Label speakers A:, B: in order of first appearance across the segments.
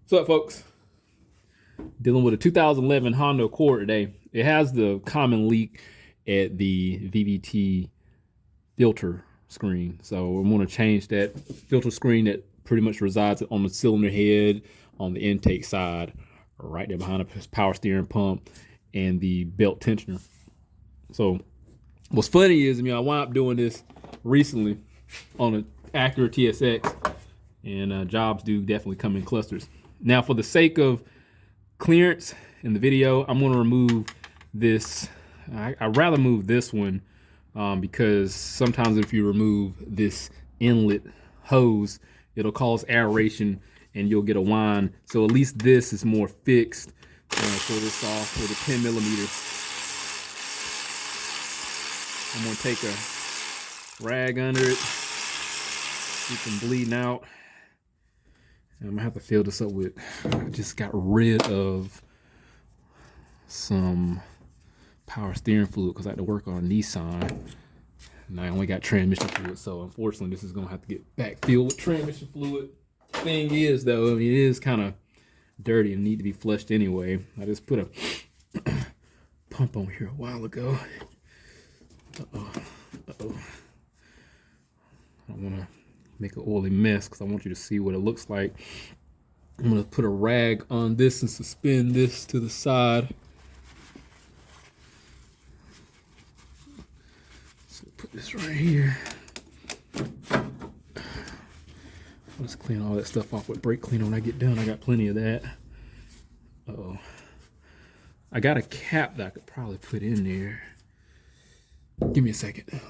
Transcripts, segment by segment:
A: What's up, folks? Dealing with a 2011 Honda Accord today. It has the common leak at the VVT filter screen. So I'm going to change that filter screen that pretty much resides on the cylinder head on the intake side, right there behind the power steering pump and the belt tensioner. So what's funny is, I wound up doing this recently on an Acura TSX, and jobs do definitely come in clusters. Now, for the sake of clearance in the video, I'm going to remove this. I'd rather move this one because sometimes if you remove this inlet hose, it'll cause aeration and you'll get a whine. So at least this is more fixed. Pull this off with a 10 millimeter. I'm going to take a rag under it, keep them bleeding out. I'm gonna have to fill this up with, I just got rid of some power steering fluid because I had to work on a Nissan and I only got transmission fluid. So unfortunately, this is gonna have to get back filled with transmission fluid. Thing is though, it is kind of dirty and need to be flushed anyway. I just put a pump on here a while ago. Uh-oh. I don't wanna make an oily mess because I want you to see what it looks like. I'm going to put a rag on this and suspend this to the side. So put this right here. Let's clean all that stuff off with brake cleaner when I get done. I got plenty of that. Uh-oh. I got a cap that I could probably put in there. Give me a second.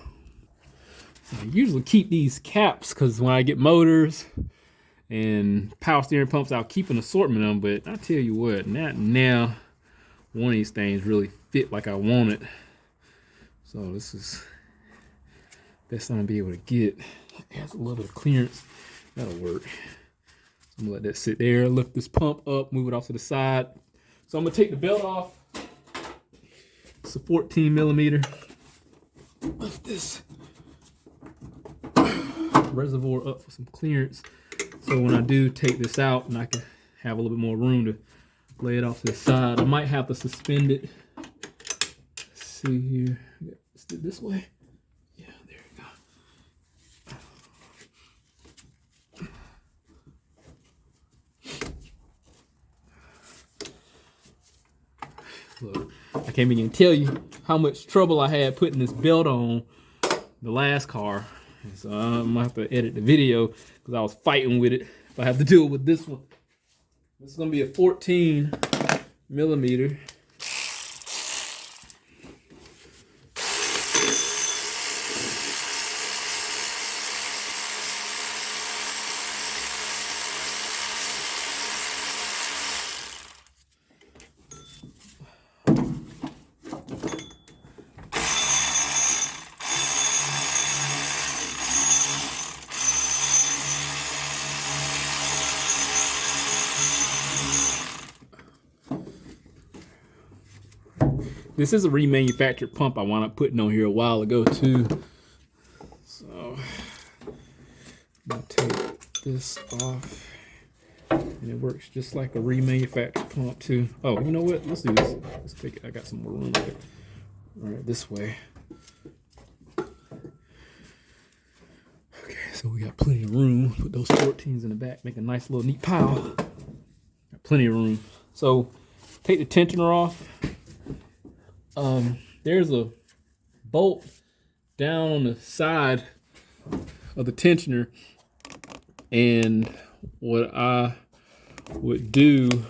A: I usually keep these caps because when I get motors and power steering pumps, I'll keep an assortment of them. But I tell you what, not now. One of these things really fit like I want it. So this is best I'm gonna be able to get. It has a little bit of clearance. That'll work. So I'm gonna let that sit there. Lift this pump up, move it off to the side. So I'm gonna take the belt off. It's a 14 millimeter. Lift this reservoir up for some clearance, so when I do take this out and I can have a little bit more room to lay it off to the side. I might have to suspend it. Let's see here. Let's do it this way. Yeah, there we go. Look, I can't even tell you how much trouble I had putting this belt on the last car. So I'm gonna have to edit the video because I was fighting with it. If I have to do it with this one, this is gonna be a 14 millimeter. This is a remanufactured pump I wound up putting on here a while ago too. So I'm gonna take this off, and it works just like a remanufactured pump too. Oh, you know what? Let's do this. Let's take it. I got some more room there. All right, this way. Okay, so we got plenty of room. Put those 14s in the back, make a nice little neat pile. Got plenty of room. So take the tensioner off. There's a bolt down on the side of the tensioner, and what I would do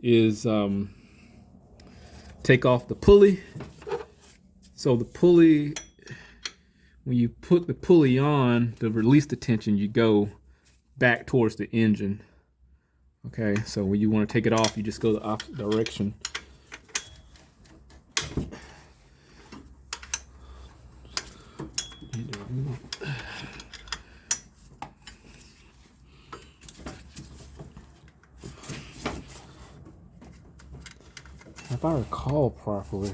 A: is take off the pulley. So the pulley, when you put the pulley on to release the tension, you go back towards the engine. Okay, so when you want to take it off, you just go the opposite direction. If I recall properly,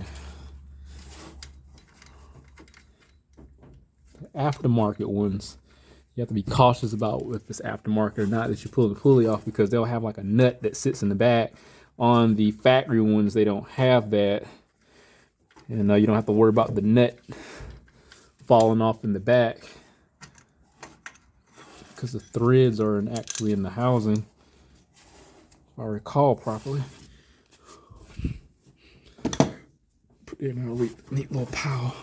A: the aftermarket ones You have to be cautious about if it's aftermarket or not that you pull the pulley off, because they'll have like a nut that sits in the back. On the factory ones, they don't have that. And you don't have to worry about the nut falling off in the back because the threads are actually in the housing, if I recall properly. Put it in a neat little pile.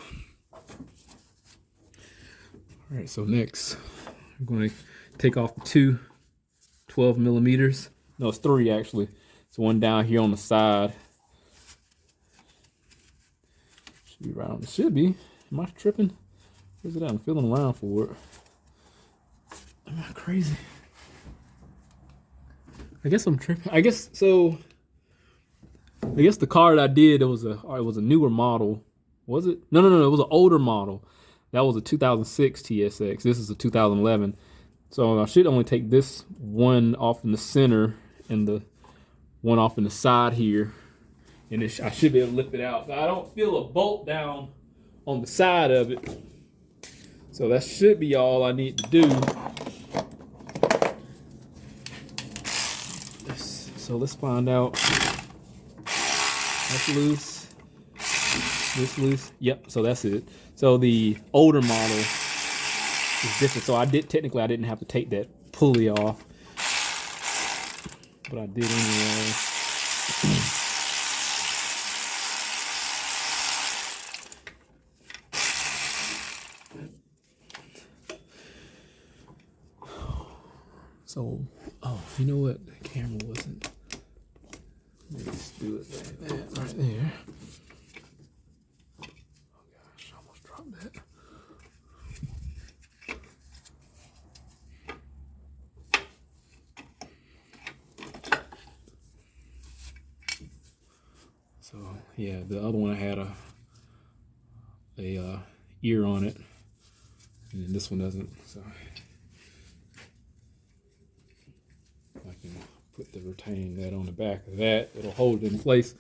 A: All right, so next, I'm going to take off the two 12 millimeters. No, it's three actually. It's one down here on the side. Should be right on. It should be. Am I tripping? Where's it at? I'm feeling around for it. Am I crazy? I guess I'm tripping. I guess so. I guess the car that I did, it was a newer model. Was it? No. It was an older model. That was a 2006 TSX. This is a 2011. So I should only take this one off in the center and the one off in the side here. And I should be able to lift it out. I don't feel a bolt down on the side of it. So that should be all I need to do. So let's find out. That's loose. This loose. Yep, so that's it. So the older model is different. So I didn't have to take that pulley off. But I did anyway. So, oh, you know what? The camera wasn't. Let's do it like that right there. Oh gosh, I almost dropped that. So yeah, the other one I had a ear on it, and this one doesn't. So I can put the retaining that on the back of that. It'll hold it in place,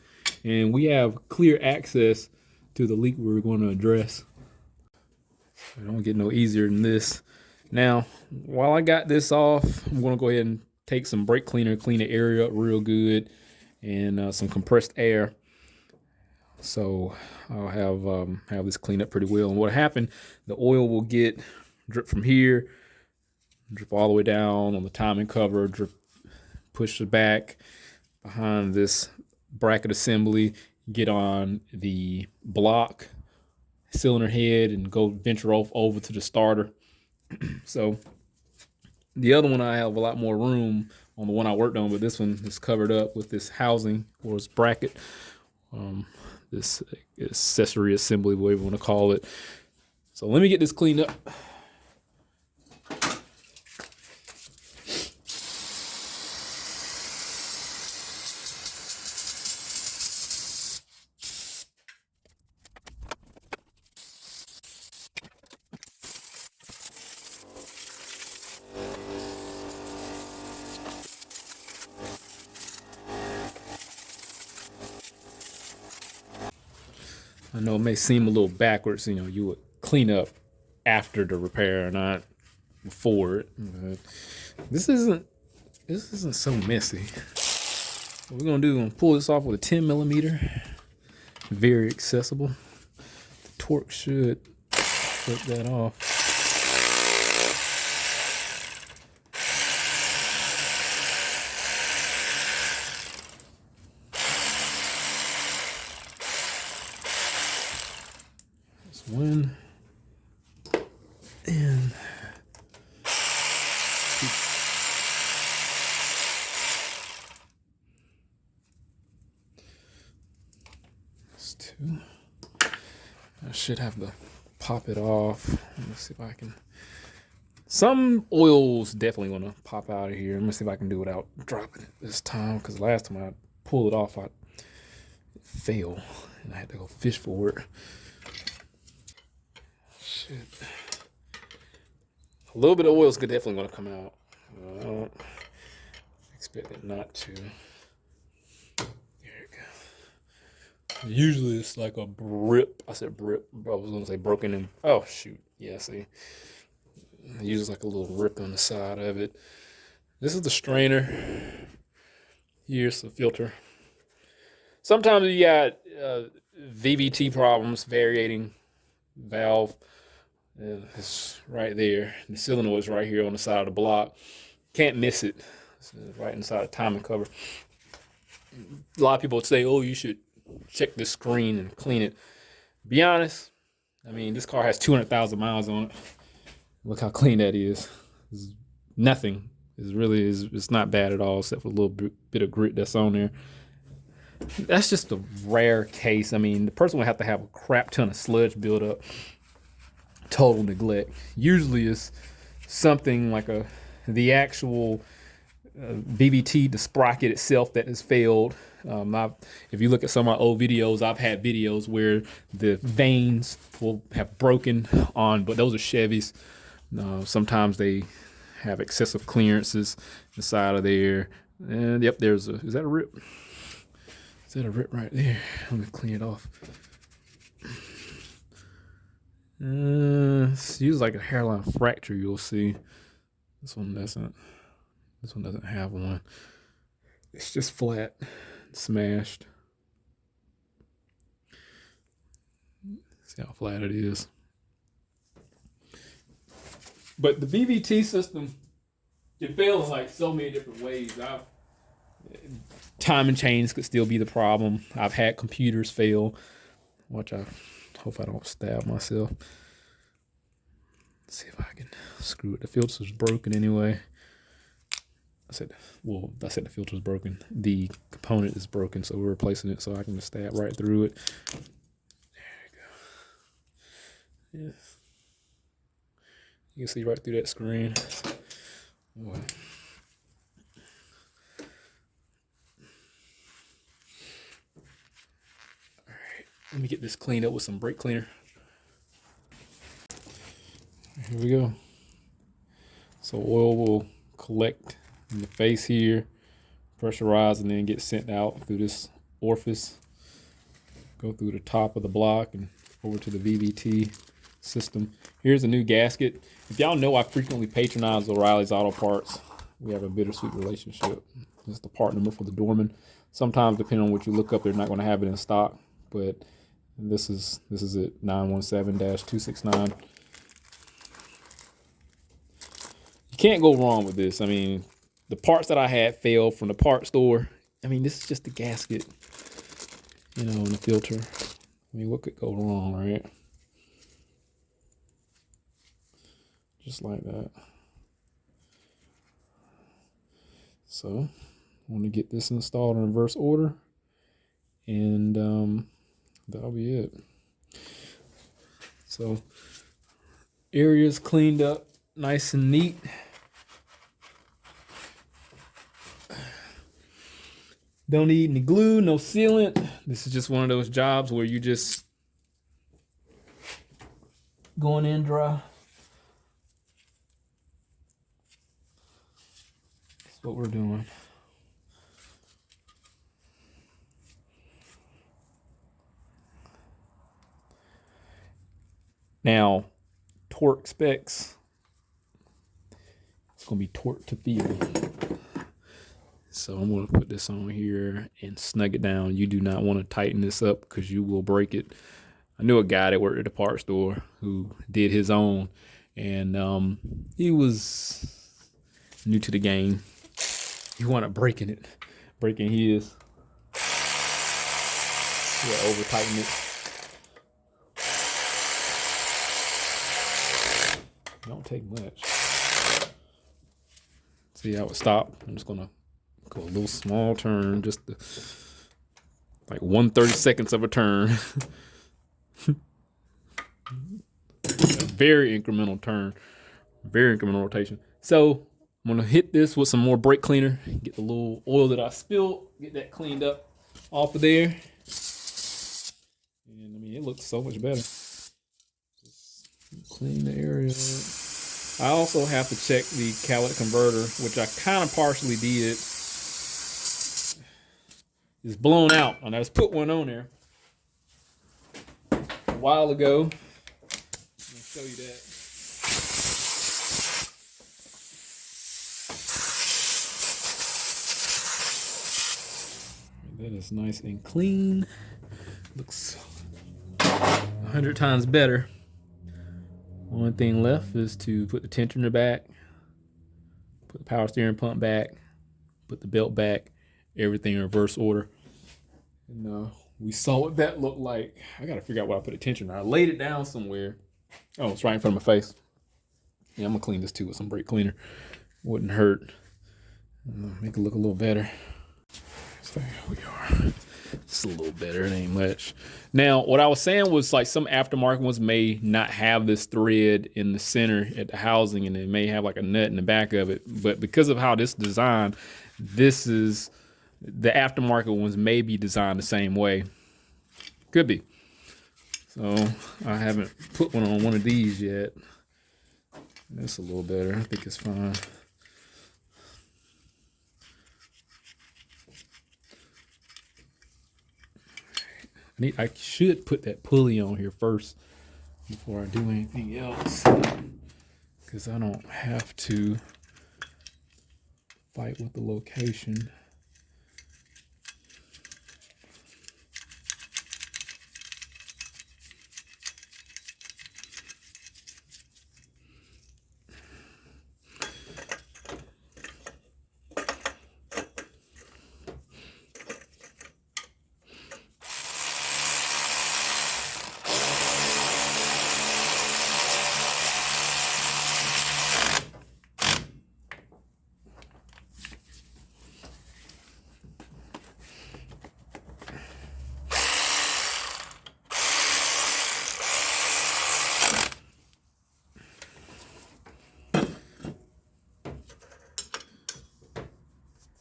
A: and we have clear access to the leak we're going to address. It don't get no easier than this. Now, while I got this off, I'm going to go ahead and take some brake cleaner, clean the area up real good, and some compressed air. So I'll have this cleaned up pretty well. And what happened, the oil will get drip from here, drip all the way down on the timing cover, drip, push it back behind this bracket assembly, get on the block cylinder head, and go venture off over to the starter. So the other one, I have a lot more room on the one I worked on, but this one is covered up with this housing or this bracket. This accessory assembly, whatever you want to call it. So let me get this cleaned up. I know it may seem a little backwards, you know, you would clean up after the repair, not before it. But this isn't so messy. What we're gonna do, we're gonna pull this off with a 10 millimeter. Very accessible. The torque should flip that off. One and that's two. I should have to pop it off. Let me see if I can. Some oil's definitely gonna pop out of here. Let me see if I can do it without dropping it this time, because last time I pulled it off, I failed and I had to go fish for it. Shit. A little bit of oil is definitely going to come out. I don't expect it not to. There it goes. Usually it's like a brip. I said brip. I was going to say broken in. Oh, shoot. Yeah, see. Uses like a little rip on the side of it. This is the strainer. Here's the filter. Sometimes you got VVT problems, variating valve. It's right there. The solenoid's right here on the side of the block. Can't miss it. It's right inside the timing cover. A lot of people would say, oh, you should check this screen and clean it. Be honest, I mean, this car has 200,000 miles on it. Look how clean that is. It's nothing. It's not bad at all, except for a little bit of grit that's on there. That's just a rare case. I mean, the person would have to have a crap ton of sludge build up. Total neglect. Usually it's something like the actual VVT, the sprocket itself that has failed. If you look at some of my old videos, I've had videos where the vanes will have broken on, but those are Chevys. Sometimes they have excessive clearances inside of there. And yep, is that a rip? Is that a rip right there? Let me clean it off. It's usually like a hairline fracture, you'll see. This one doesn't have one. It's just flat, smashed. See how flat it is. But the VVT system can fail in like so many different ways. Timing chains could still be the problem. I've had computers fail. Watch out. Hope I don't stab myself. Let's see if I can screw it. The filter's broken anyway. I said the filter's broken. The component is broken, so we're replacing it so I can just stab right through it. There you go. Yes. You can see right through that screen. Boy. All right, let me get this cleaned up with some brake cleaner. Here we go. So oil will collect in the face here, pressurize, and then get sent out through this orifice, go through the top of the block and over to the VVT system. Here's a new gasket. If y'all know, I frequently patronize O'Reilly's Auto Parts. We have a bittersweet relationship. This is the part number for the Dorman. Sometimes, depending on what you look up, they're not going to have it in stock, but this is it, 917-269. You can't go wrong with this. I mean, the parts that I had failed from the parts store. I mean, this is just the gasket, and the filter. I mean, what could go wrong, right? Just like that. So I want to get this installed in reverse order, and that'll be it. So area's cleaned up nice and neat. Don't need any glue, no sealant. This is just one of those jobs where you just going in dry. That's what we're doing. Now, torque specs. It's going to be torque to feel. So I'm going to put this on here and snug it down. You do not want to tighten this up because you will break it. I knew a guy that worked at a parts store who did his own, and he was new to the game. He wanted breaking his. Yeah, over tighten it. Don't take much. See how it stopped? I'm just gonna go a little small turn, just like 1/32 of a turn. A very incremental turn, very incremental rotation. So I'm gonna hit this with some more brake cleaner, get the little oil that I spilled, get that cleaned up off of there. And I mean, it looks so much better. Just clean the area up. I also have to check the catalytic converter, which I kind of partially did. It's blown out, and I just put one on there a while ago. I'm gonna show you that. That is nice and clean. Looks 100 times better. One thing left is to put the tensioner back, put the power steering pump back, put the belt back, everything in reverse order. And we saw what that looked like. I gotta figure out where I put the tensioner. I laid it down somewhere. Oh, it's right in front of my face. Yeah, I'm gonna clean this too with some brake cleaner. Wouldn't hurt. Make it look a little better. So here we are. It's a little better, it ain't much. Now, what I was saying was like some aftermarket ones may not have this thread in the center at the housing, and it may have like a nut in the back of it. But because of how this is designed, this is the aftermarket ones may be designed the same way. Could be. So I haven't put one on one of these yet. That's a little better. I think it's fine. I should put that pulley on here first before I do anything else, because I don't have to fight with the location.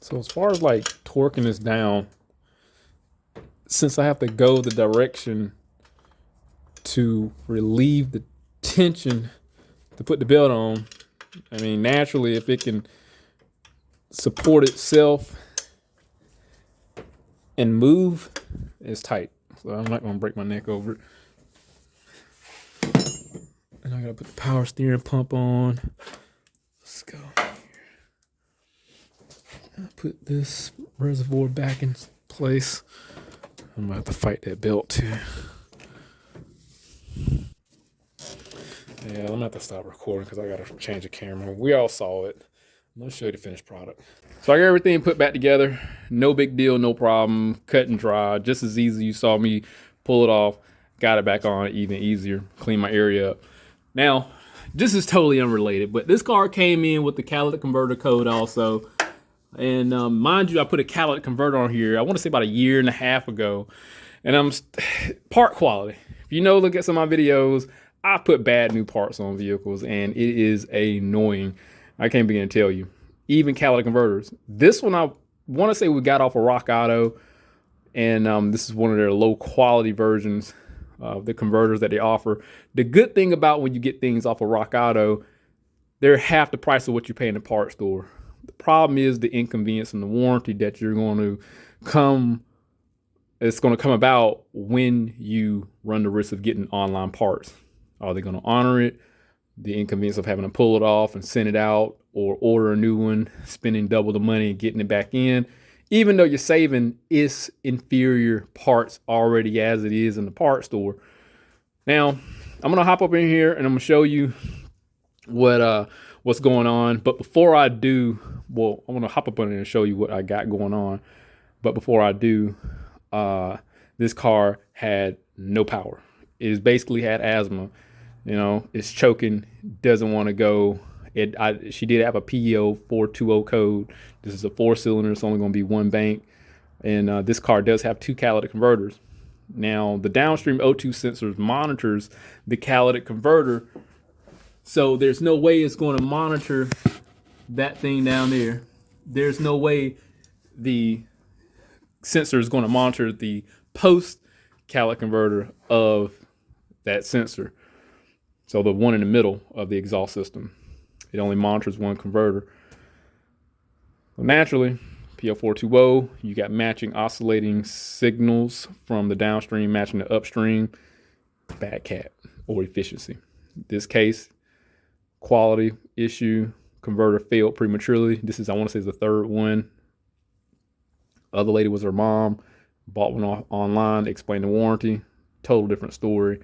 A: So as far as like torquing this down, since I have to go the direction to relieve the tension to put the belt on, I mean, naturally, if it can support itself and move, it's tight. So I'm not gonna break my neck over it. And I gotta put the power steering pump on. Let's go. Put this reservoir back in place. I'm gonna have to fight that belt too. Yeah, I'm gonna have to stop recording because I gotta change the camera. We all saw it. Let's show you the finished product. So I got everything put back together. No big deal, no problem. Cut and dry, just as easy. You saw me pull it off, got it back on, even easier. Clean my area up. Now, this is totally unrelated, but this car came in with the catalytic converter code also. And mind you, I put a catalytic converter on here, I want to say about 1.5 years ago. And part quality. If you know, look at some of my videos, I put bad new parts on vehicles, and it is annoying. I can't begin to tell you. Even catalytic converters. This one, I want to say we got off of Rock Auto, and this is one of their low quality versions of the converters that they offer. The good thing about when you get things off of Rock Auto, they're half the price of what you pay in the parts store. The problem is the inconvenience and the warranty that you're going to it's going to come about when you run the risk of getting online parts. Are they going to honor it? The inconvenience of having to pull it off and send it out, or order a new one, spending double the money and getting it back in, even though you're saving its inferior parts already as it is in the parts store. Now, I'm going to hop up in here and I'm going to show you what's going on. But before I do, well, I'm gonna hop up on it and show you what I got going on. But before I do, this car had no power. It has basically had asthma. You know, it's choking, doesn't want to go. She did have a p0420 code. This is a 4-cylinder. It's only going to be one bank. And this car does have 2 catalytic converters. Now, the downstream O2 sensors monitors the catalytic converter. So there's no way it's going to monitor that thing down there. There's no way the sensor is going to monitor the post catalytic converter of that sensor. So the one in the middle of the exhaust system. It only monitors one converter. Well, naturally, p0420, you got matching oscillating signals from the downstream matching the upstream. Bad cat or efficiency. In this case, quality issue, converter failed prematurely. This is, I want to say, is the third one Other lady was her mom, bought one online, explained the warranty, total different story.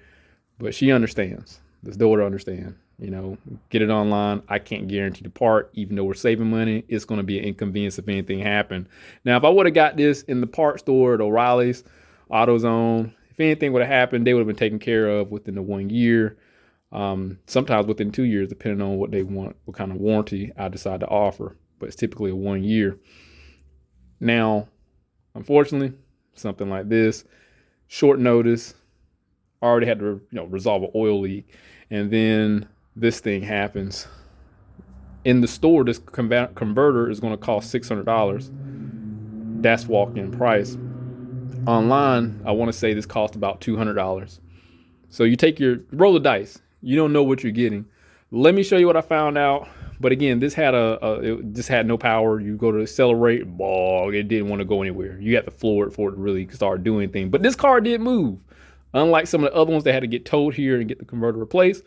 A: But she understands. This daughter understands. You know, get it online. I can't guarantee the part, even though we're saving money. It's going to be an inconvenience if anything happened. Now, if I would have got this in the part store at O'Reilly's, AutoZone, if anything would have happened, they would have been taken care of within the 1 year. Sometimes within 2 years, depending on what they want, what kind of warranty I decide to offer. But it's typically a 1 year. Now, unfortunately, something like this, short notice, already had to resolve an oil leak, and then this thing happens. In the store, this converter is going to cost $600. That's walk-in price. Online, I want to say this cost about $200. So you roll the dice. You don't know what you're getting. Let me show you what I found out. But again, this had it just had no power. You go to accelerate, it didn't want to go anywhere. You have to floor it for it to really start doing anything. But this car did move. Unlike some of the other ones that had to get towed here and get the converter replaced,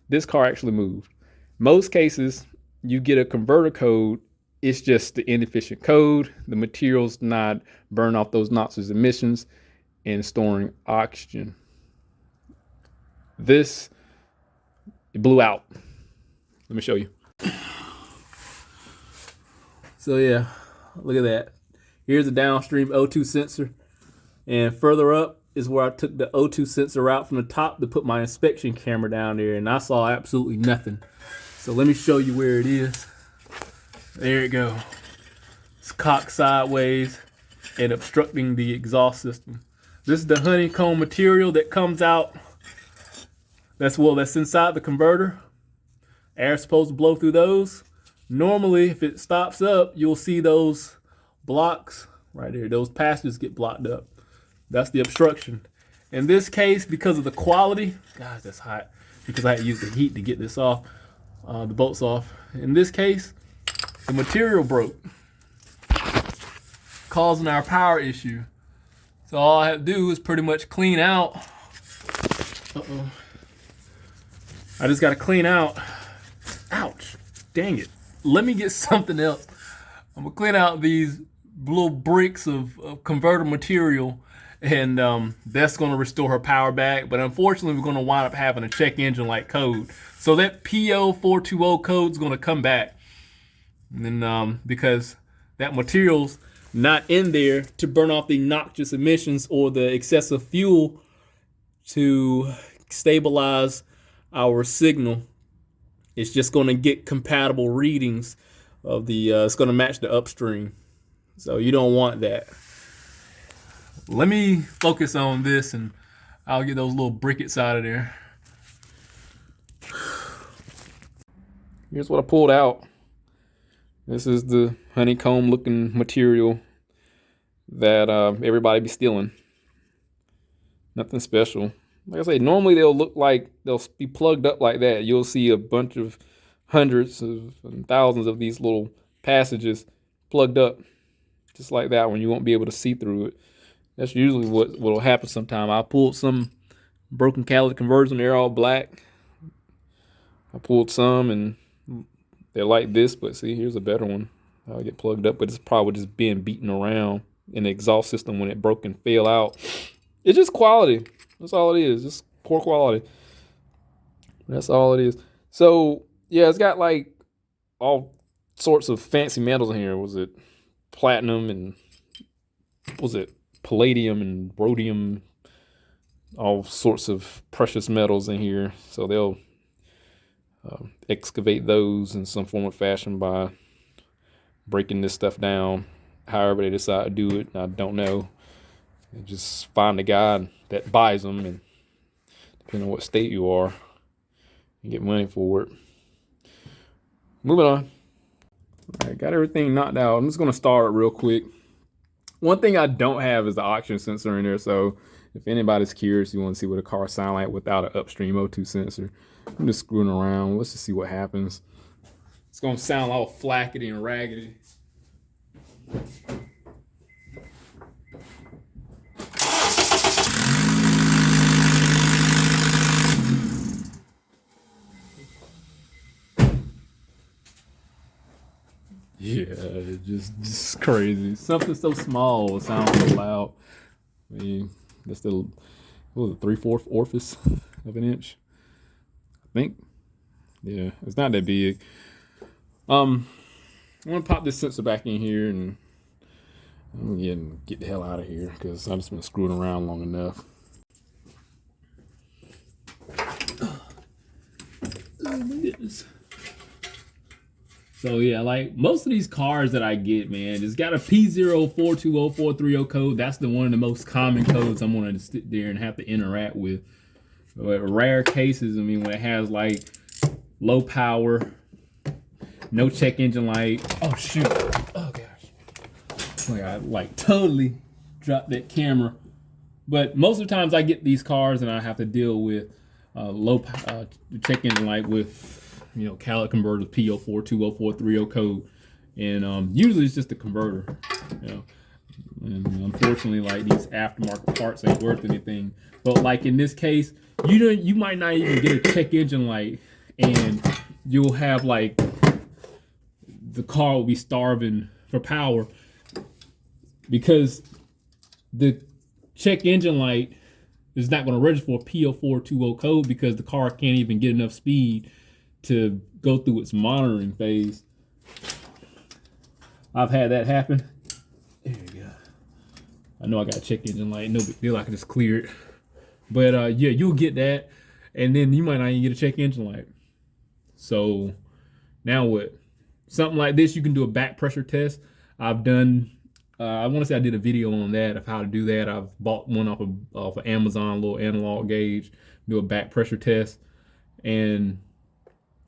A: this car actually moved. Most cases, you get a converter code, it's just the inefficient code. The material's not burn off those noxious emissions and storing oxygen. It blew out. Let me show you. So yeah, look at that. Here's the downstream O2 sensor. And further up is where I took the O2 sensor out from the top to put my inspection camera down there, and I saw absolutely nothing. So let me show you where it is. There it goes. It's cocked sideways and obstructing the exhaust system. This is the honeycomb material that comes out. That's inside the converter. Air's supposed to blow through those. Normally, if it stops up, you'll see those blocks right there. Those passages get blocked up. That's the obstruction. In this case, because of the quality, guys, that's hot, because I had to use the heat to get this off, the bolts off. In this case, the material broke, causing our power issue. So all I have to do is pretty much clean out. I just got to clean out. Ouch, dang it. Let me get something else. I'm gonna clean out these little bricks of converter material, and that's gonna restore her power back. But unfortunately, we're gonna wind up having a check engine light code. So that p0420 code is gonna come back. And then because that material's not in there to burn off the noxious emissions or the excessive fuel to stabilize our signal. It's just going to get compatible readings of the, it's going to match the upstream. So you don't want that. Let me focus on this and I'll get those little briquettes out of there. Here's what I pulled out. This is the honeycomb looking material that everybody be stealing. Nothing special. Like I say, normally they'll be plugged up like that. You'll see a bunch of hundreds of and thousands of these little passages plugged up just like that one. You won't be able to see through it. That's usually what will happen sometime. I pulled some broken catalytic converters and they're all black. I pulled some and they're like this, but see, here's a better one. I'll get plugged up, but it's probably just being beaten around in the exhaust system when it broke and fell out. It's just quality. That's all it is. Just poor quality. That's all it is. So yeah, it's got like all sorts of fancy metals in here. Was it platinum and was it palladium and rhodium? All sorts of precious metals in here. So they'll excavate those in some form or fashion by breaking this stuff down. However they decide to do it, I don't know. And just find a guy that buys them, and depending on what state you are, you get money for it. Moving on. All right, got everything knocked out. I'm just going to start real quick. One thing I don't have is the oxygen sensor in there, so if anybody's curious, you want to see what a car sounds like without an upstream O2 sensor, I'm just screwing around. Let's just see what happens. It's going to sound all flackety and raggedy. Yeah, just crazy. Something so small sounds so loud. I mean, that's the, what was it, 3/4 orifice of an inch, I think. Yeah, it's not that big. I'm gonna pop this sensor back in here and I'm gonna get the hell out of here because I've just been screwing around long enough. Oh my goodness. So yeah, like most of these cars that I get, man, it's got a p0420 code. That's one of the most common codes I'm gonna sit there and have to interact with. But rare cases, I mean, when it has like low power, no check engine light. Oh shoot! Oh gosh! Like I like totally dropped that camera. But most of the times I get these cars and I have to deal with low check engine light with, you know, catalytic converters, p0420 code, and usually it's just the converter, you know. And unfortunately, like these aftermarket parts ain't worth anything. But like in this case, you might not even get a check engine light, and you'll have like the car will be starving for power because the check engine light is not going to register for a p0420 code because the car can't even get enough speed to go through its monitoring phase. I've had that happen. There you go. I know I got a check engine light. No big deal. I can just clear it. But yeah, you'll get that, and then you might not even get a check engine light. So now what? Something like this, you can do a back pressure test. I've done. I want to say I did a video on that of how to do that. I've bought one off of Amazon, a little analog gauge, do a back pressure test, and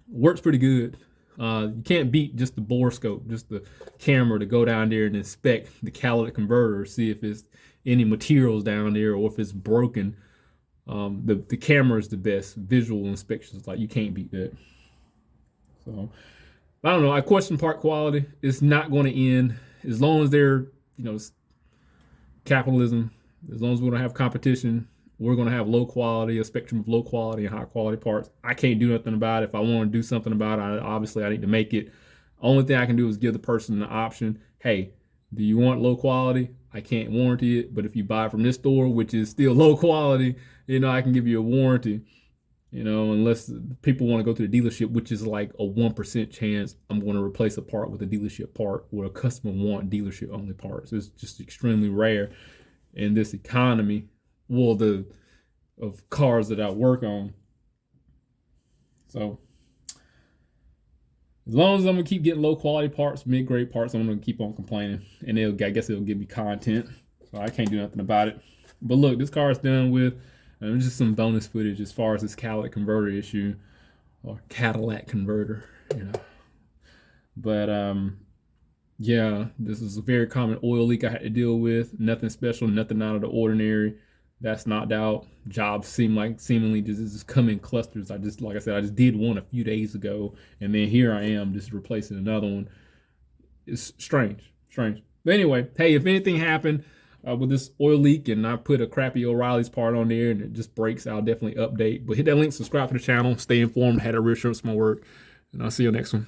A: works pretty good. You can't beat just the bore scope, just the camera to go down there and inspect the catalytic converter, see if it's any materials down there or if it's broken. The camera is the best visual inspections. Like you can't beat that. So I don't know. I question part quality. It's not going to end as long as they're, you know, capitalism. As long as we don't have competition, we're going to have low quality, a spectrum of low quality and high quality parts. I can't do nothing about it. If I want to do something about it, obviously I need to make it. Only thing I can do is give the person the option. Hey, do you want low quality? I can't warranty it, but if you buy it from this store, which is still low quality, you know, I can give you a warranty. You know, unless people want to go to the dealership, which is like a 1% chance I'm going to replace a part with a dealership part where a customer want dealership only parts. It's just extremely rare in this economy, well, of cars that I work on. So as long as I'm gonna keep getting low quality parts, mid-grade parts, I'm gonna keep on complaining, and I guess it'll give me content. So I can't do nothing about it. But look, this car is done with. Just some bonus footage as far as this catalytic converter issue, or Cadillac converter, you know. But yeah, this is a very common oil leak I had to deal with. Nothing special, nothing out of the ordinary. That's knocked out. Jobs seemingly just come in clusters. Like I said, I just did one a few days ago, and then here I am just replacing another one. It's strange. But anyway, hey, if anything happened with this oil leak and I put a crappy O'Reilly's part on there and it just breaks, I'll definitely update. But hit that link, subscribe to the channel, stay informed, had a reassurance my work, and I'll see you next one.